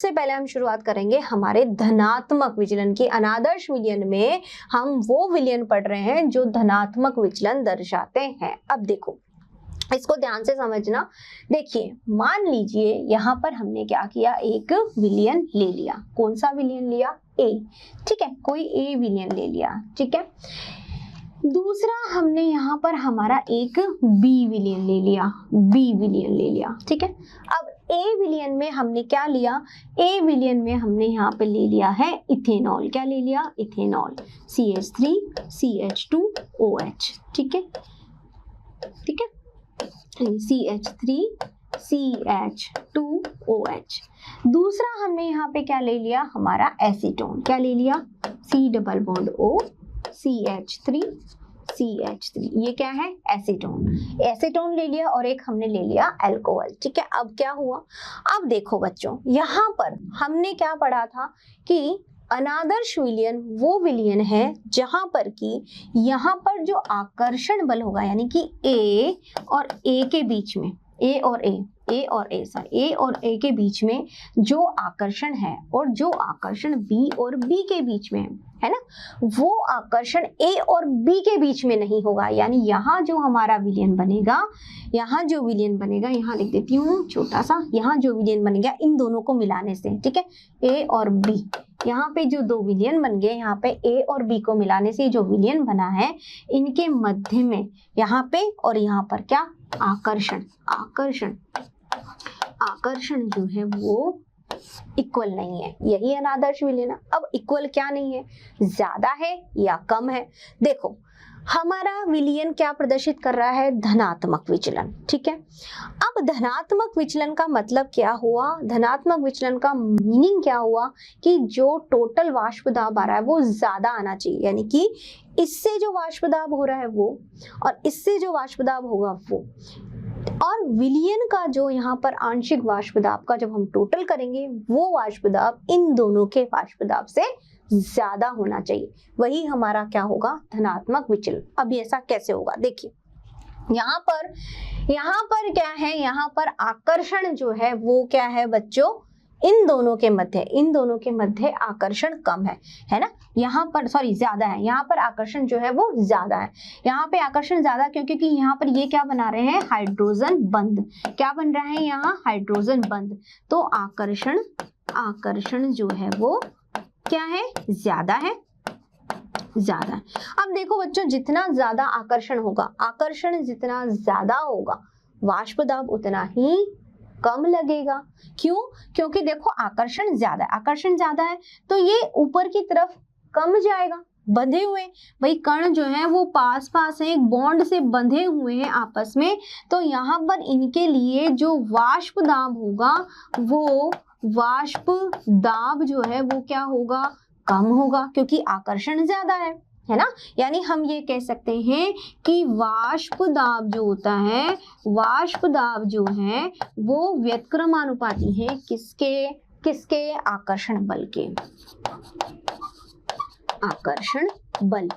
सबसे पहले हम शुरुआत करेंगे हमारे धनात्मक विचलन की। अनादर्श विलयन में हम वो विलयन पढ़ रहे हैं जो धनात्मक विचलन दर्शाते हैं। अब देखो इसको ध्यान से समझना। देखिए मान लीजिए यहाँ पर हमने क्या किया, एक विलयन ले लिया। कौन सा विलयन लिया? ए, ठीक है, कोई ए विलयन ले लिया, ठीक है। दूसरा हमने यहाँ पर हमारा एक बी विलयन ले लिया, बी विलयन ले लिया, ठीक है। अब ए विलयन में हमने क्या लिया? ए विलयन में हमने यहाँ पे ले लिया है इथेनॉल। क्या ले लिया? इथेनॉल, CH3CH2OH, ठीक है, ठीक है, CH3CH2OH। दूसरा हमने यहाँ पे क्या ले लिया? हमारा एसीटोन। क्या ले लिया? C+O CH3CH3, ये क्या है? एसीटोन। एसीटोन ले लिया और एक हमने ले लिया अल्कोहल, ठीक है। अब क्या हुआ? अब देखो बच्चों, यहाँ पर हमने क्या पढ़ा था कि अनादर्श विलयन वो विलयन है जहां पर कि यहाँ पर जो आकर्षण बल होगा, यानी कि ए और ए के बीच में, ए और ए के बीच में जो आकर्षण है और जो आकर्षण बी और बी के बीच में है ना, वो आकर्षण ए और बी के बीच में नहीं होगा। यानी यहाँ जो हमारा विलयन बनेगा, यहाँ जो विलयन बनेगा, यहाँ लिख देती हूँ छोटा सा, यहाँ जो विलयन बनेगा इन दोनों को मिलाने से, ठीक है, ए और बी, यहाँ पे जो दो विलयन बन गए, यहाँ पे ए और बी को मिलाने से जो विलयन बना है, इनके मध्य में यहाँ पे और यहाँ पर क्या? आकर्षण, आकर्षण, आकर्षण जो है वो इक्वल नहीं है। यही अनादर्श विलयन। अब इक्वल क्या नहीं है? ज्यादा है या कम है। देखो हमारा विलयन क्या प्रदर्शित कर रहा है? धनात्मक विचलन, ठीक है। अब धनात्मक विचलन का मतलब क्या हुआ? धनात्मक विचलन का मीनिंग क्या हुआ कि जो टोटल वाष्प दाब आ रहा है वो ज्यादा आना चाहिए, यानी कि इससे जो वाष्प दाब हो रहा है वो और इससे जो वाष्प दाब होगा वो, और विलयन का जो यहाँ पर आंशिक वाष्प दाब का जब हम टोटल करेंगे वो वाष्प दाब इन दोनों के वाष्प दाब से ज्यादा होना चाहिए। वही हमारा क्या होगा? धनात्मक विचलन। अब ऐसा कैसे होगा? देखिए यहाँ पर क्या है? यहाँ पर आकर्षण जो है वो क्या है बच्चों? इन दोनों के मध्य आकर्षण कम है ना। यहाँ पर सॉरी ज्यादा है, यहाँ पर आकर्षण जो है वो ज्यादा है। यहाँ पे आकर्षण ज्यादा क्योंकि यहाँ पर ये क्या बना रहे हैं? हाइड्रोजन बंध। क्या बन रहा है यहाँ? हाइड्रोजन बंध। तो आकर्षण जो है वो क्या है? ज्यादा है, ज्यादा है। अब देखो बच्चों, जितना ज्यादा आकर्षण होगा, आकर्षण जितना ज्यादा होगा, वाष्प दाब उतना ही कम लगेगा। क्यों? क्योंकि देखो आकर्षण ज्यादा है, आकर्षण ज्यादा है तो ये ऊपर की तरफ कम जाएगा। बंधे हुए भाई कण जो है वो पास पास है, एक बॉन्ड से बंधे हुए हैं आपस में, तो यहाँ पर इनके लिए जो वाष्प दाब होगा वो वाष्प दाब जो है वो क्या होगा? कम होगा, क्योंकि आकर्षण ज्यादा है ना। यानी हम ये कह सकते हैं कि वाष्प दाब जो होता है, वाष्प दाब जो है वो व्युत्क्रमानुपाती है किसके? आकर्षण बल के। आकर्षण बल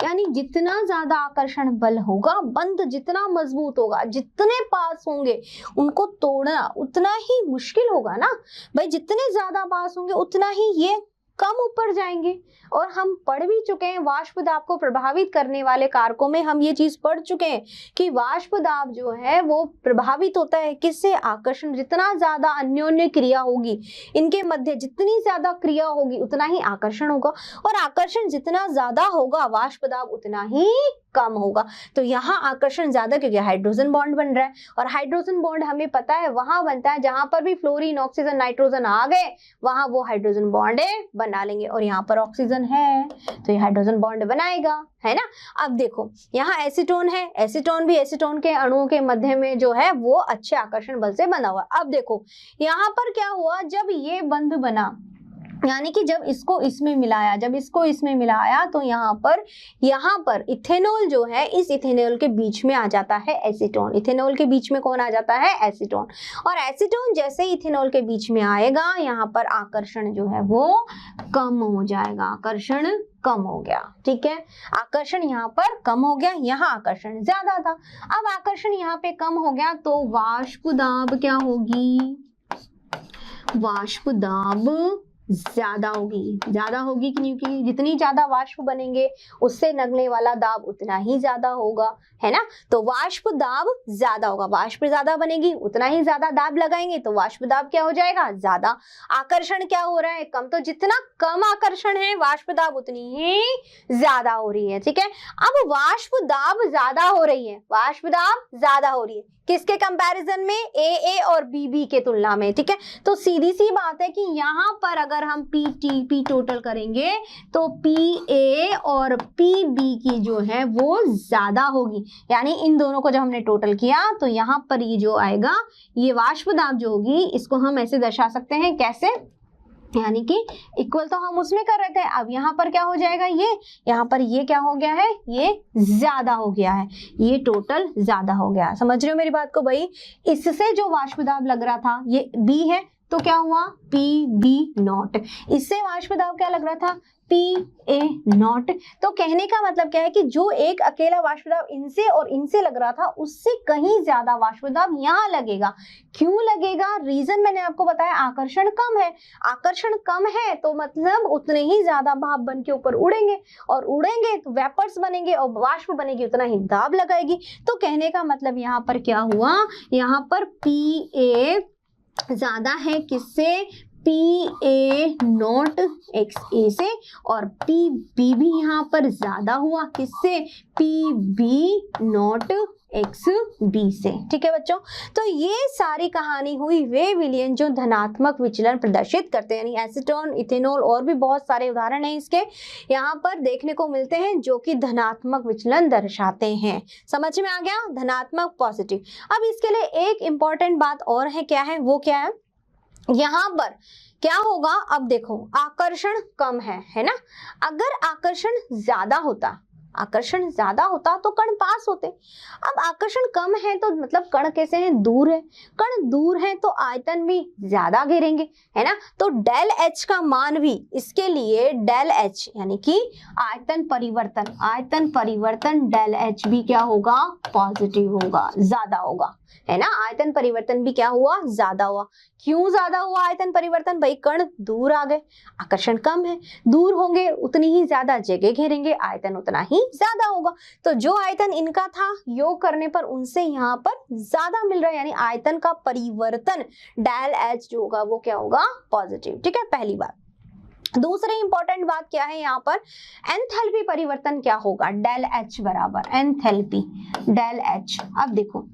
यानी जितना ज्यादा आकर्षण बल होगा, बंध जितना मजबूत होगा, जितने पास होंगे उनको तोड़ना उतना ही मुश्किल होगा ना भाई। जितने ज्यादा पास होंगे उतना ही ये कम ऊपर जाएंगे। और हम पढ़ भी चुके हैं वाष्प दाब को प्रभावित करने वाले कारकों में हम ये चीज पढ़ चुके हैं कि वाष्प दाब जो है वो प्रभावित होता है किससे? आकर्षण। जितना ज्यादा अन्योन्य क्रिया होगी इनके मध्य, जितनी ज्यादा क्रिया होगी उतना ही आकर्षण होगा, और आकर्षण जितना ज्यादा होगा वाष्प दाब उतना ही कम होगा। तो यहाँ आकर्षण ज्यादा क्योंकि हाइड्रोजन बॉन्ड बन रहा है, और हाइड्रोजन बॉन्ड हमें पता है वहां बनता है जहां पर भी फ्लोरीन ऑक्सीजन नाइट्रोजन आ गए वहां वो हाइड्रोजन बॉन्ड बना लेंगे, और यहाँ पर ऑक्सीजन है तो ये हाइड्रोजन बॉन्ड बनाएगा, है ना। अब देखो यहाँ एसीटोन है, एसीटोन भी एसीटोन के अणुओं के मध्य में जो है वो अच्छे आकर्षण बल से बना हुआ। अब देखो यहाँ पर क्या हुआ, जब ये बंध बना, यानी कि जब इसको इसमें मिलाया, तो यहाँ पर इथेनॉल जो है, इस इथेनॉल के बीच में आ जाता है एसीटोन। इथेनॉल के बीच में कौन आ जाता है? एसीटोन। और एसीटोन जैसे ही इथेनॉल के बीच में आएगा यहाँ पर आकर्षण जो है वो कम हो जाएगा। आकर्षण कम हो गया, ठीक है। आकर्षण यहाँ पर कम हो गया, यहाँ आकर्षण ज्यादा था। अब आकर्षण यहाँ पे कम हो गया तो वाष्प दाब क्या होगी? वाष्प दाब ज्यादा होगी क्योंकि जितनी ज्यादा वाष्प बनेंगे उससे लगने वाला दाब उतना ही ज्यादा होगा, है ना। तो वाष्प दाब ज्यादा होगा, वाष्प ज्यादा बनेगी उतना ही ज्यादा दाब लगाएंगे तो वाष्प दाब क्या हो जाएगा, ज्यादा। आकर्षण क्या हो रहा है, कम। तो जितना कम आकर्षण है वाष्प दाब उतनी ही ज्यादा हो रही है, ठीक है। अब वाष्प दाब ज्यादा हो रही है, वाष्प दाब ज्यादा हो रही है किसके कंपैरिजन में, ए और बी के तुलना में, ठीक है। तो सीधी सी बात है कि यहाँ पर अगर हम पी टोटल करेंगे तो पी ए और पी बी की जो है वो ज्यादा होगी, यानी इन दोनों को जब हमने टोटल किया तो यहाँ पर ये जो आएगा ये वाष्प दाब जो होगी इसको हम ऐसे दर्शा सकते हैं, कैसे, यानी कि इक्वल तो हम उसमें कर रहे थे, अब यहाँ पर क्या हो जाएगा, ये यहाँ पर ये क्या हो गया है, ये ज्यादा हो गया है, ये टोटल ज्यादा हो गया। समझ रहे हो मेरी बात को भाई। इससे जो वाष्प दाब लग रहा था ये बी है तो क्या हुआ, पी बी नॉट। इससे वाष्प दाब क्या लग रहा था, पी ए नॉट। तो कहने का मतलब क्या है कि जो एक अकेला वाष्प दाब इनसे और इनसे लग रहा था उससे कहीं ज्यादा वाष्प दाब यहाँ लगेगा। क्यों लगेगा, रीजन मैंने आपको बताया, आकर्षण कम है। आकर्षण कम है तो मतलब उतने ही ज्यादा भाप बन के ऊपर उड़ेंगे, और उड़ेंगे तो वेपर्स बनेंगे और वाष्प बनेगी, उतना ही दाब लगाएगी। तो कहने का मतलब यहाँ पर क्या हुआ, यहाँ पर पी ए ज्यादा है किससे, पी ए नॉट एक्स ए से, और पी बी भी यहाँ पर ज्यादा हुआ किससे, P B not X B से, ठीक है बच्चों। तो ये सारी कहानी हुई वे विलयन जो धनात्मक विचलन प्रदर्शित करते हैं, यानी एसीटोन, इथेनॉल और भी बहुत सारे उदाहरण हैं इसके यहाँ पर देखने को मिलते हैं जो कि धनात्मक विचलन दर्शाते हैं। समझ में आ गया, धनात्मक पॉजिटिव। अब इसके लिए एक इंपॉर्टेंट बात और है, क्या है वो, क्या है, यहाँ पर क्या होगा, अब देखो आकर्षण कम है ना। अगर आकर्षण ज्यादा होता तो कण पास होते। अब आकर्षण कम है तो मतलब कण कैसे हैं, दूर है। कण दूर है तो आयतन भी ज्यादा घेरेंगे, है ना। तो डेल एच का मान भी इसके लिए डेल एच यानी कि आयतन परिवर्तन डेल एच भी क्या होगा, पॉजिटिव होगा, ज्यादा होगा, है ना। आयतन परिवर्तन भी क्या हुआ, ज्यादा हुआ। क्यों ज्यादा हुआ आयतन परिवर्तन, भाई कण दूर आ गए, आकर्षण कम है, दूर होंगे उतनी ही ज्यादा जगह घेरेंगे, आयतन उतना ही ज्यादा होगा। तो जो आयतन इनका था योग करने पर उनसे यहाँ पर ज्यादा मिल रहा है, यानी आयतन का परिवर्तन डेल एच जो होगा वो क्या होगा, पॉजिटिव, ठीक है, पहली बात। दूसरी इंपॉर्टेंट बात क्या है यहाँ पर, एंथैल्पी परिवर्तन क्या होगा, डेल एच बराबर एंथैल्पी डेल एच। अब देखो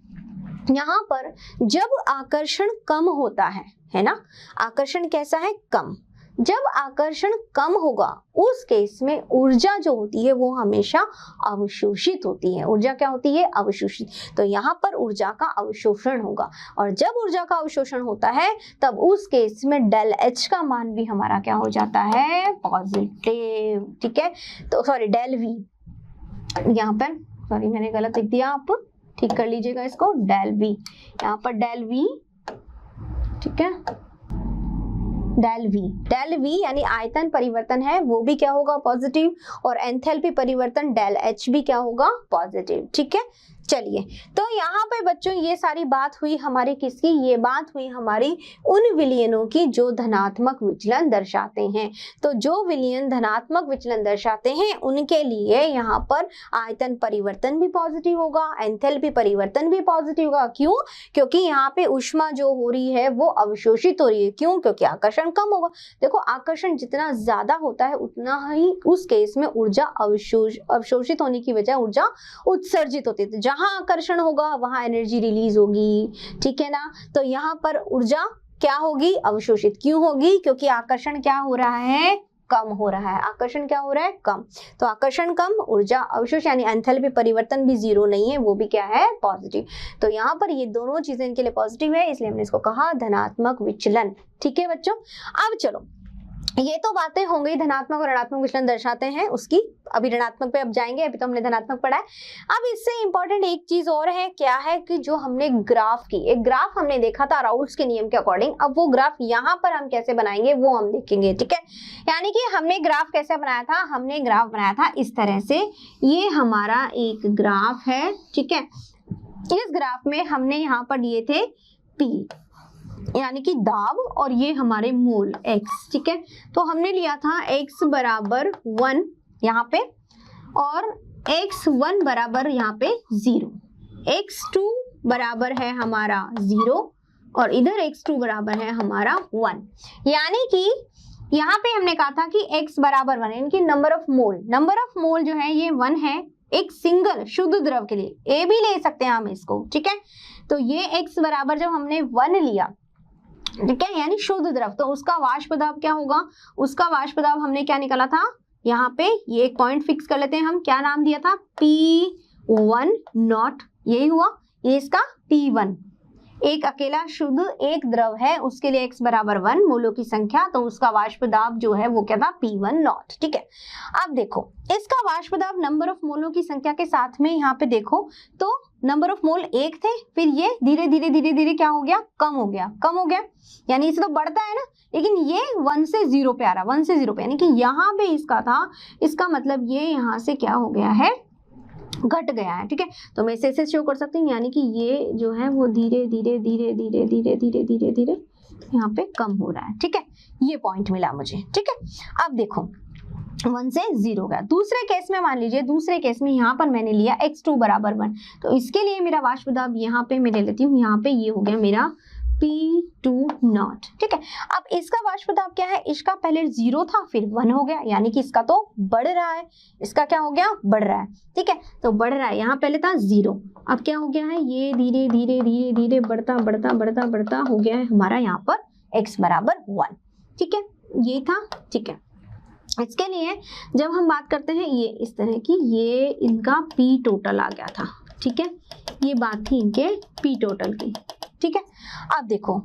यहाँ पर जब आकर्षण कम होता है ना, आकर्षण कैसा है, कम। जब आकर्षण कम होगा उस केस में ऊर्जा जो होती है वो हमेशा अवशोषित होती है। ऊर्जा क्या होती है, अवशोषित। तो यहाँ पर ऊर्जा का अवशोषण होगा, और जब ऊर्जा का अवशोषण होता है तब उस केस में डेल एच का मान भी हमारा क्या हो जाता है, पॉजिटिव, ठीक है। तो सॉरी डेल वी, यहाँ पर सॉरी मैंने गलत लिख दिया, आप ठीक कर लीजिएगा इसको, डेल वी, यहाँ पर डेल वी, ठीक है, डेल वी यानी आयतन परिवर्तन है वो भी क्या होगा, पॉजिटिव, और एंथैल्पी परिवर्तन डेल एच भी क्या होगा, पॉजिटिव, ठीक है। चलिए, तो यहाँ पे बच्चों ये सारी बात हुई हमारी किसकी, ये बात हुई हमारी उन विलयनों की जो धनात्मक विचलन दर्शाते हैं। तो जो विलयन धनात्मक विचलन दर्शाते हैं उनके लिए यहाँ पर आयतन परिवर्तन भी पॉजिटिव होगा, एंथैल्पी परिवर्तन भी पॉजिटिव होगा। क्यों, क्योंकि यहाँ पे ऊष्मा जो हो रही है वो अवशोषित हो रही है। क्यों, क्योंकि आकर्षण कम होगा। देखो आकर्षण जितना ज्यादा होता है उतना ही उस केस में ऊर्जा अवशोषित होने की बजाय ऊर्जा उत्सर्जित होती है। जहां आकर्षण होगा वहां एनर्जी रिलीज होगी, ठीक है ना। तो यहाँ पर ऊर्जा क्या होगी, अवशोषित। क्यों होगी, क्योंकि आकर्षण क्या हो रहा है, कम हो रहा है। आकर्षण क्या हो रहा है, कम। तो आकर्षण कम, ऊर्जा अवशोष यानी एंथैल्पी परिवर्तन भी जीरो नहीं है, वो भी क्या है, पॉजिटिव। तो यहाँ पर ये दोनों चीजें इनके लिए पॉजिटिव है, इसलिए हमने इसको कहा धनात्मक विचलन, ठीक है बच्चों। अब चलो, ये तो बातें हो गई धनात्मक और ऋणात्मक विचलन दर्शाते हैं उसकी। अभी ऋणात्मक पे अब जाएंगे, अभी तो हमने धनात्मक पढ़ा है। अब इससे इंपॉर्टेंट एक चीज और है, क्या है कि जो हमने ग्राफ की, एक ग्राफ हमने देखा था राउल्ट्स के नियम के अकॉर्डिंग। अब वो ग्राफ यहाँ पर हम कैसे बनाएंगे वो हम देखेंगे, ठीक है। यानी कि हमने ग्राफ कैसे बनाया था, हमने ग्राफ बनाया था इस तरह से। ये हमारा एक ग्राफ है, ठीक है। इस ग्राफ में हमने यहाँ पर लिए थे P, यानी कि दाब, और ये हमारे मोल x, ठीक है। तो हमने लिया था x बराबर 1 यहाँ पे, और x1 बराबर यहाँ पे 0, x2 बराबर है हमारा 0, और इधर x2 बराबर है हमारा 1। यानी कि यहाँ पे हमने कहा था कि x बराबर 1, यानी कि नंबर ऑफ मोल जो है ये 1 है एक सिंगल शुद्ध द्रव के लिए, a भी ले सकते हैं हम इसको, ठीक है। तो ये x बराबर जब हमने 1 लिया, ठीक है, यानी शुद्ध द्रव, तो उसका वाष्प दाब क्या होगा, उसका वाष्प दाब हमने क्या निकाला था, यहाँ पे ये एक पॉइंट फिक्स कर लेते हैं हम, क्या नाम दिया था, P1 नॉट, यही हुआ, ये इसका P1, एक अकेला शुद्ध एक द्रव है, उसके लिए x बराबर 1 मोलों की संख्या, तो उसका वाष्प दाब जो है वो क्या था, P1 नॉट, ठीक है। अब देखो इसका वाष्प दाब नंबर ऑफ मोलों की संख्या के साथ में यहाँ पे देखो तो नंबर ऑफ मोल 1 थे, फिर ये धीरे धीरे क्या हो गया, कम हो गया, यानी इसे तो बढ़ता है ना, लेकिन ये 1 से 0 पे आ रहा, 1 से 0 पे, यानी कि यहाँ पे इसका था, इसका मतलब ये यहाँ से क्या हो गया है, घट गया है, ठीक है। तो मैं इसे शो कर सकती हूँ, यानी कि ये जो है वो धीरे धीरे यहाँ पे कम हो रहा है, ठीक है। ये पॉइंट मिला मुझे, ठीक है। अब देखो 1 से 0 गया। दूसरे केस में मान लीजिए, दूसरे केस में यहाँ पर मैंने लिया x2 बराबर 1, तो इसके लिए मेरा वाष्प दाब यहाँ पे मैं ले लेती हूँ, यहाँ पे ये हो गया मेरा P2 नॉट, ठीक है। अब इसका वाष्प दाब क्या है, इसका पहले 0 था फिर 1 हो गया, यानी कि इसका तो बढ़ रहा है, इसका क्या हो गया, बढ़ रहा है, ठीक है। तो बढ़ रहा है, यहाँ पहले था 0, अब क्या हो गया है, ये धीरे धीरे बढ़ता हो गया है हमारा यहाँ पर x बराबर 1, ठीक है, ये था, ठीक है। इसके लिए जब हम बात करते हैं ये इस तरह की, ये इनका P टोटल आ गया था, ठीक है, ये बात थी इनके P टोटल की, ठीक है। अब देखो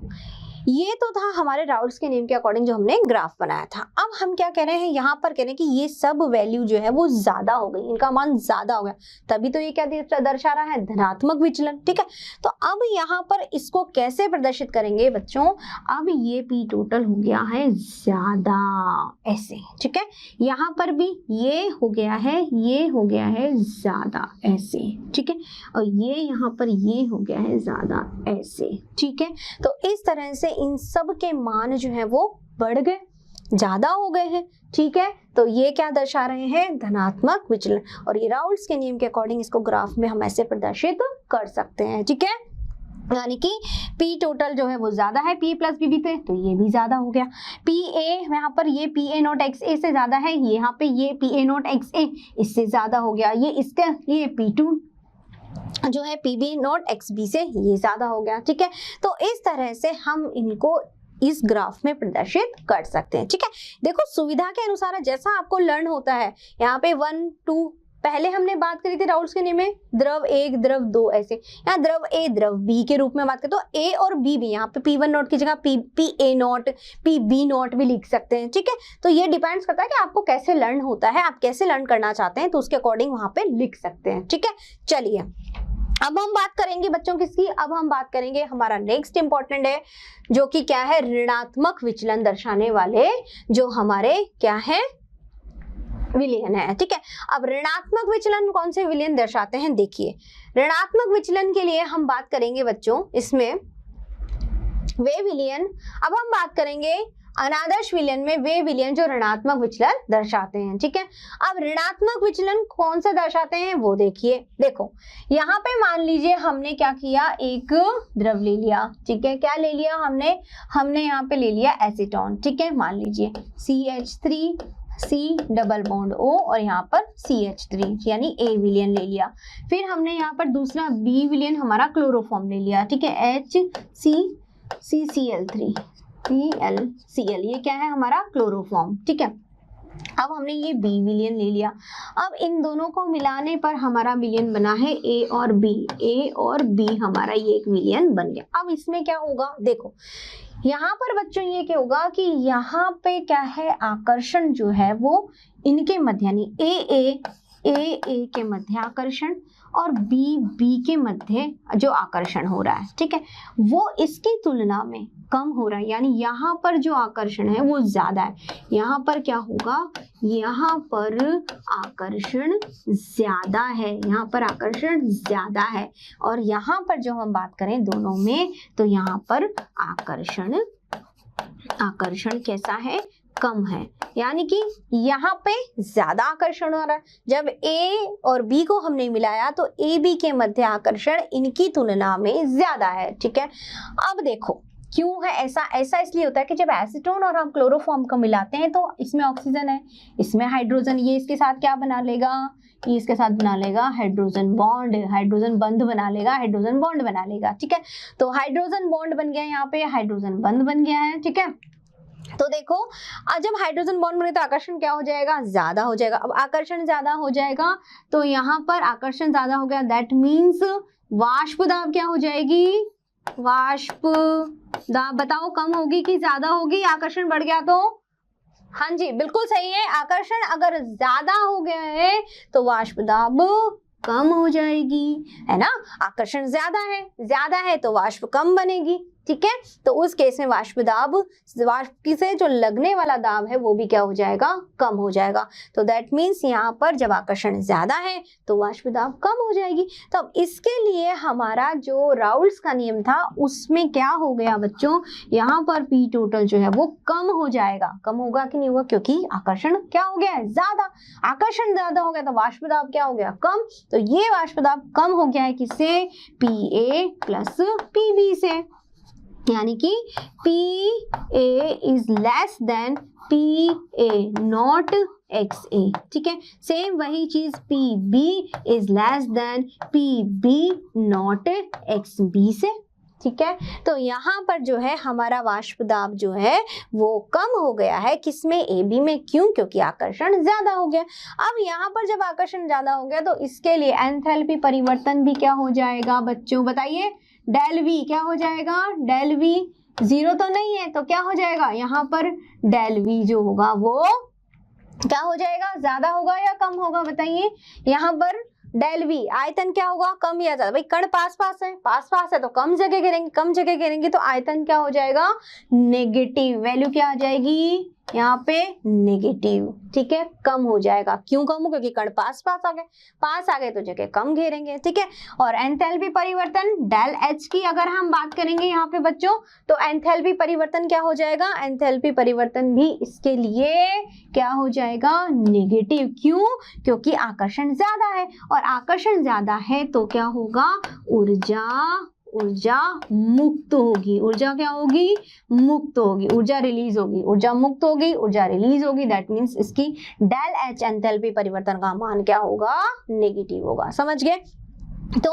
ये तो था हमारे राउल्ट्स के नियम के अकॉर्डिंग जो हमने ग्राफ बनाया था। अब हम क्या कह रहे हैं, यहाँ पर कह रहे हैं कि ये सब वैल्यू जो है वो ज्यादा हो गई, इनका मान ज्यादा हो गया, तभी तो ये क्या दर्शा रहा है, धनात्मक विचलन, ठीक है। तो अब यहाँ पर इसको कैसे प्रदर्शित करेंगे बच्चों, अब ये P टोटल हो गया है ज्यादा, ऐसे, ठीक है। यहाँ पर भी ये हो गया है, ये हो गया है ज्यादा, ऐसे, ठीक है, और ये यहाँ पर ये हो गया है ज्यादा, ऐसे, ठीक है। तो इस तरह से इन सब के मान जो है वो बढ़ गए, ज्यादा हो गए हैं, ठीक है। तो ये क्या दर्शा रहे हैं, धनात्मक विचलन, और ये राउल्ट्स के नियम के अकॉर्डिंग इसको ग्राफ में हम ऐसे प्रदर्शित कर सकते हैं, ठीक है। यानी कि P टोटल जो है वो ज्यादा है P प्लस PB पे, तो ये भी ज्यादा हो गया। PA यहाँ पर ये PA नॉट XA से ज्यादा है, यहाँ पे ये PA नॉट XA इससे ज्यादा हो गया, ये इसका ये P2 जो है PB नॉट XB से ये ज्यादा हो गया, ठीक है। तो इस तरह से हम इनको इस ग्राफ में प्रदर्शित कर सकते हैं, ठीक है। देखो सुविधा के अनुसार जैसा आपको लर्न होता है, यहाँ पे 1 2 पहले हमने बात करी थी राउल्ट्स के नियम में, द्रव 1 द्रव 2 ऐसे, यहाँ द्रव A द्रव B के रूप में बात करें तो A और B भी, यहाँ पे P1 नॉट की जगह PA नॉट PB नॉट भी लिख सकते हैं, ठीक है। तो ये डिपेंड्स करता है कि आपको कैसे लर्न होता है, आप कैसे लर्न करना चाहते हैं, तो उसके अकॉर्डिंग वहां पे लिख सकते हैं, ठीक है। चलिए अब हम बात करेंगे बच्चों किसकी, अब हम बात करेंगे हमारा नेक्स्ट इंपॉर्टेंट है जो कि क्या है, ऋणात्मक विचलन दर्शाने वाले जो हमारे क्या है, विलयन है, ठीक है। अब ऋणात्मक विचलन कौन से विलयन दर्शाते हैं, देखिए ऋणात्मक विचलन के लिए हम बात करेंगे बच्चों, इसमें वे विलयन, अब हम बात करेंगे अनादर्श विलयन में वे विलयन जो ऋणात्मक विचलन दर्शाते हैं, ठीक है। अब ऋणात्मक विचलन कौन सा दर्शाते हैं वो देखिए, देखो यहाँ पे मान लीजिए हमने क्या किया, एक द्रव ले लिया, ठीक है, क्या ले लिया हमने यहाँ पे ले लिया एसीटोन, ठीक है, मान लीजिए CH3 C double bond O और यहाँ पर CH3 यानी A विलयन ले लिया। फिर हमने यहाँ पर दूसरा B विलयन हमारा क्लोरोफॉर्म ले लिया, ठीक है, HCCCl3 ClCl, ये क्या है हमारा क्लोरोफॉर्म, ठीक है। अब हमने ये B विलयन ले लिया, अब इन दोनों को मिलाने पर हमारा विलयन बना है A और B हमारा ये एक विलयन बन गया। अब इसमें क्या होगा, देखो यहाँ पर बच्चों ये क्या होगा कि यहाँ पे क्या है, आकर्षण जो है वो इनके मध्य यानी AA के मध्य आकर्षण और बी के मध्य जो आकर्षण हो रहा है, ठीक है, वो इसकी तुलना में कम हो रहा है, यानी यहाँ पर जो आकर्षण है वो ज्यादा है। यहाँ पर क्या होगा, यहाँ पर आकर्षण ज्यादा है, यहाँ पर आकर्षण ज्यादा है, और यहाँ पर जो हम बात करें दोनों में, तो यहाँ पर आकर्षण कैसा है, कम है, यानी कि यहाँ पे ज्यादा आकर्षण हो रहा है। जब ए और बी को हमने मिलाया तो ए बी के मध्य आकर्षण इनकी तुलना में ज्यादा है, ठीक है। अब देखो क्यों है ऐसा, ऐसा इसलिए होता है कि जब एसीटोन और हम क्लोरोफॉर्म को मिलाते हैं तो इसमें ऑक्सीजन है, इसमें हाइड्रोजन, ये इसके साथ क्या बना लेगा, ये इसके साथ बना लेगा हाइड्रोजन बॉन्ड, हाइड्रोजन बंध बना लेगा, हाइड्रोजन बॉन्ड बना लेगा, ठीक है। तो हाइड्रोजन बॉन्ड बन गया, यहाँ पे हाइड्रोजन बंध बन गया है, ठीक है। तो देखो जब हाइड्रोजन बॉन्ड बने तो आकर्षण क्या हो जाएगा, ज्यादा हो जाएगा। अब आकर्षण ज्यादा हो जाएगा तो यहाँ पर आकर्षण ज्यादा हो गया, दैट मीन्स वाष्प दाब क्या हो जाएगी, वाष्प दाब बताओ कम होगी कि ज्यादा होगी, आकर्षण बढ़ गया तो, हाँ जी बिल्कुल सही है, आकर्षण अगर ज्यादा हो गया है तो वाष्प दाब कम हो जाएगी, है ना। आकर्षण ज्यादा है तो वाष्प कम बनेगी, ठीक है। तो उस केस में वाष्प से जो लगने वाला दाब है वो भी क्या हो जाएगा, कम हो जाएगा। तो दैट मीन्स यहाँ पर जब आकर्षण ज्यादा है तो वाष्प दाब कम हो जाएगी। तो अब इसके लिए हमारा जो राउल्स का नियम था उसमें क्या हो गया बच्चों, यहाँ पर पी टोटल जो है वो कम हो जाएगा। कम होगा कि नहीं होगा, क्योंकि आकर्षण क्या हो गया है, ज्यादा, आकर्षण ज्यादा हो गया तो वाष्प दाब क्या हो गया, कम। तो ये वाष्प दाब कम हो गया है किससे, PA प्लस PB से, यानी कि PA is less than PA not XA, ठीक है। सेम वही चीज PB is less than PB not XB से, ठीक है। तो यहाँ पर जो है हमारा वाष्प दाब जो है वो कम हो गया है, किसमें, AB में, क्यों, क्योंकि आकर्षण ज्यादा हो गया। अब यहाँ पर जब आकर्षण ज्यादा हो गया तो इसके लिए एंथैल्पी परिवर्तन भी क्या हो जाएगा बच्चों, बताइए, डेल V क्या हो जाएगा, डेल V जीरो तो नहीं है तो क्या हो जाएगा, यहाँ पर डेल V जो होगा वो क्या हो जाएगा, ज्यादा होगा या कम होगा, बताइए। यहाँ पर डेल V आयतन क्या होगा, कम या ज्यादा, भाई कण पास पास है तो कम जगह घेरेंगे तो आयतन क्या हो जाएगा, नेगेटिव, वैल्यू क्या आ जाएगी यहाँ पे, नेगेटिव, ठीक है, कम हो जाएगा। क्यों कम हो, क्योंकि कण पास आ गए तो जगह कम घेरेंगे, ठीक है। और एंथैल्पी परिवर्तन डेल H की अगर हम बात करेंगे यहाँ पे बच्चों, तो एंथैल्पी परिवर्तन क्या हो जाएगा, एंथैल्पी परिवर्तन भी इसके लिए क्या हो जाएगा, नेगेटिव। क्यों, क्योंकि आकर्षण ज्यादा है, और आकर्षण ज्यादा है तो क्या होगा, ऊर्जा मुक्त होगी, ऊर्जा क्या होगी, मुक्त होगी, ऊर्जा रिलीज होगी, ऊर्जा मुक्त होगी, ऊर्जा रिलीज होगी, दैट मीन्स इसकी डेल H एंथैल्पी परिवर्तन का मान क्या होगा, नेगेटिव होगा। समझ गए। तो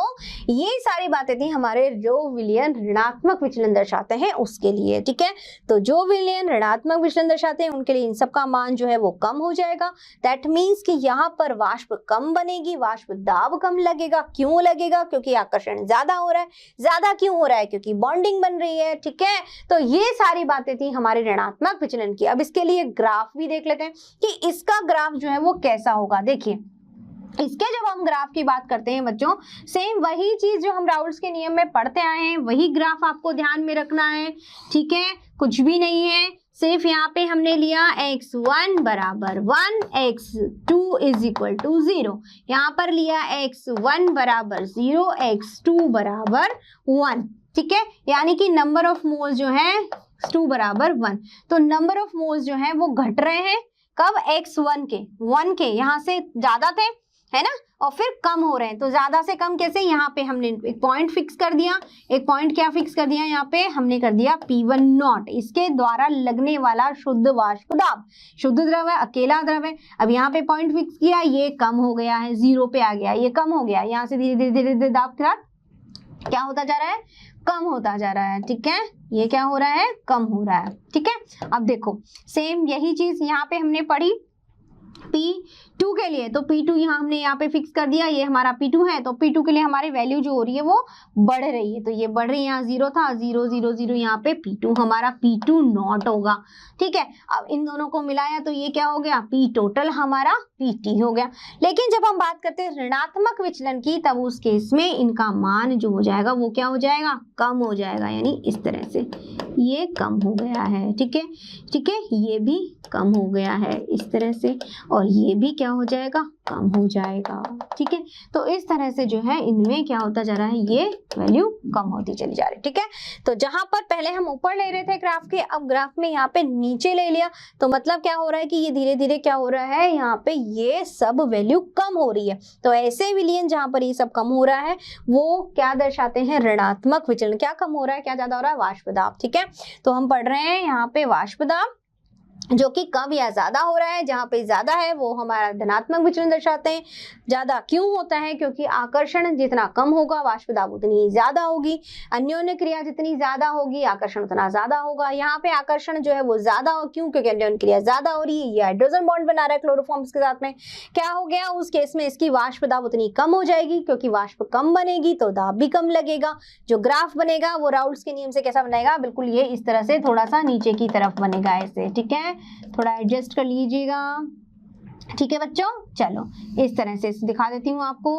ये सारी बातें थी हमारे जो विलयन ऋणात्मक विचलन दर्शाते हैं उसके लिए, ठीक है। तो जो विलयन ऋणात्मक विचलन दर्शाते हैं उनके लिए इन सब का मान जो है वो कम हो जाएगा। दैट मीन्स कि यहाँ पर वाष्प कम बनेगी, वाष्प दाब कम लगेगा। क्यों लगेगा, क्योंकि आकर्षण ज्यादा हो रहा है। ज्यादा क्यों हो रहा है, क्योंकि बॉन्डिंग बन रही है, ठीक है। तो ये सारी बातें थी हमारे ऋणात्मक विचलन की। अब इसके लिए ग्राफ भी देख लेते हैं कि इसका ग्राफ जो है वो कैसा होगा। देखिए, इसके जब हम ग्राफ की बात करते हैं बच्चों, सेम वही चीज जो हम राउल्स के नियम में पढ़ते आए हैं वही ग्राफ आपको ध्यान में रखना है, ठीक है। कुछ भी नहीं है, सिर्फ यहाँ पे हमने लिया x1 बराबर 1, x2 इज इक्वल टू 0, यहाँ पर लिया x1 बराबर 0, x2 बराबर 1, ठीक है। यानी कि नंबर ऑफ मोल्स जो है 2 बराबर 1, तो नंबर ऑफ मोल्स जो है वो घट रहे हैं। कब, x1 के 1 के यहाँ से ज्यादा थे, है ना, और फिर कम हो रहे हैं। तो ज्यादा से कम कैसे, यहाँ पे हमने एक पॉइंट फिक्स कर दिया। एक पॉइंट क्या फिक्स कर दिया, यहाँ पे हमने कर दिया P1 नॉट, इसके द्वारा लगने वाला शुद्ध वाष्प दाब। शुद्ध द्रव है, अकेला द्रव है। अब यहाँ पे पॉइंट फिक्स किया, ये कम हो गया है, 0 पे आ गया, ये कम हो गया। यहाँ से धीरे धीरे दाब के साथ क्या होता जा रहा है, कम होता जा रहा है, ठीक है। ये क्या हो रहा है, कम हो रहा है, ठीक है। अब देखो, सेम यही चीज यहाँ पे हमने पढ़ी, P2 के लिए, तो P2 हमने यहाँ पे फिक्स कर दिया, ये हमारा P2 है, तो P2 के लिए हमारी वैल्यू जो हो रही है वो बढ़ रही है, तो ये बढ़ रही है, यहाँ 0 था, 0 0 0, यहाँ पे P2 हमारा P2 नॉट होगा, ठीक है। अब इन दोनों को मिलाया तो ये क्या हो गया, P टोटल हमारा PT हो गया। लेकिन जब हम बात करते हैं ऋणात्मक विचलन की, तब उस केस में इनका मान जो हो जाएगा वो क्या हो जाएगा, कम हो जाएगा, यानी इस तरह से ये कम हो गया है, ठीक है, ठीक है, ये भी कम हो गया है इस तरह से, और ये भी क्या हो जाएगा, कम हो जाएगा, ठीक है। तो इस तरह से जो है इनमें क्या होता जा रहा है, ये वैल्यू कम होती चली जा रही है, ठीक है। तो जहां पर पहले हम ऊपर ले रहे थे ग्राफ के, अब ग्राफ में यहाँ पे नीचे ले लिया, तो मतलब क्या हो रहा है कि ये धीरे धीरे क्या हो रहा है, यहाँ पे ये सब वैल्यू कम हो रही है। तो ऐसे विलयन जहां पर ये सब कम हो रहा है वो क्या दर्शाते हैं, ऋणात्मक विचलन। क्या कम हो रहा है, क्या ज्यादा हो रहा है, वाष्प दाब, ठीक है। तो हम पढ़ रहे हैं यहाँ पे वाष्प दाब जो कि कम या ज्यादा हो रहा है, जहां पे ज्यादा है वो हमारा धनात्मक विचलन दर्शाते हैं। ज्यादा क्यों होता है, क्योंकि आकर्षण जितना कम होगा वाष्प दाब उतनी ज्यादा होगी, अन्योन्य क्रिया जितनी ज्यादा होगी आकर्षण उतना ज्यादा होगा। यहाँ पे आकर्षण जो है वो ज्यादा हो, क्यों, क्योंकि अन्योन्य क्रिया ज्यादा हो रही है, ये हाइड्रोजन बॉन्ड बना रहा है क्लोरोफॉर्म्स के साथ में। क्या हो गया उस केस में, इसकी वाष्प दाब उतनी कम हो जाएगी, क्योंकि वाष्प कम बनेगी तो दाब भी कम लगेगा। जो ग्राफ बनेगा वो राउल्ट्स के नियम से कैसा बनेगा, बिल्कुल ये इस तरह से थोड़ा सा नीचे की तरफ बनेगा ऐसे, ठीक है, थोड़ा एडजस्ट कर लीजिएगा, ठीक है बच्चों। चलो इस तरह से दिखा देती हूँ आपको,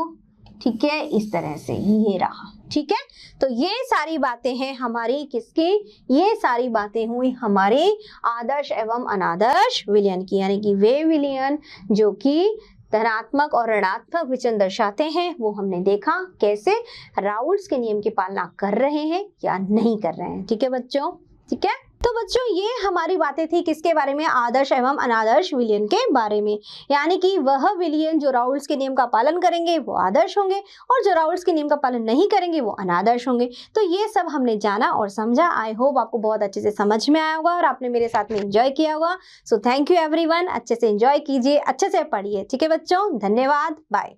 ठीक है, इस तरह से ये रहा, ठीक है। तो ये सारी बातें हैं हमारी किसकी, ये सारी बातें हुई हमारी आदर्श एवं अनादर्श विलयन की, यानी कि वे विलयन जो कि धनात्मक और ऋणात्मक विचलन दर्शाते हैं, वो हमने देखा कैसे राउल्ट्स के नियम की पालना कर रहे हैं या नहीं कर रहे हैं, ठीक है बच्चों, ठीक है। तो बच्चों ये हमारी बातें थी किसके बारे में, आदर्श एवं अनादर्श विलयन के बारे में, यानी कि वह विलयन जो राउल्ट्स के नियम का पालन करेंगे वो आदर्श होंगे, और जो राउल्ट्स के नियम का पालन नहीं करेंगे वो अनादर्श होंगे। तो ये सब हमने जाना और समझा। आई होप आपको बहुत अच्छे से समझ में आया होगा और आपने मेरे साथ में एंजॉय किया होगा। सो थैंक यू एवरीवन, अच्छे से एंजॉय कीजिए, अच्छे से पढ़िए, ठीक है बच्चों, धन्यवाद, बाय।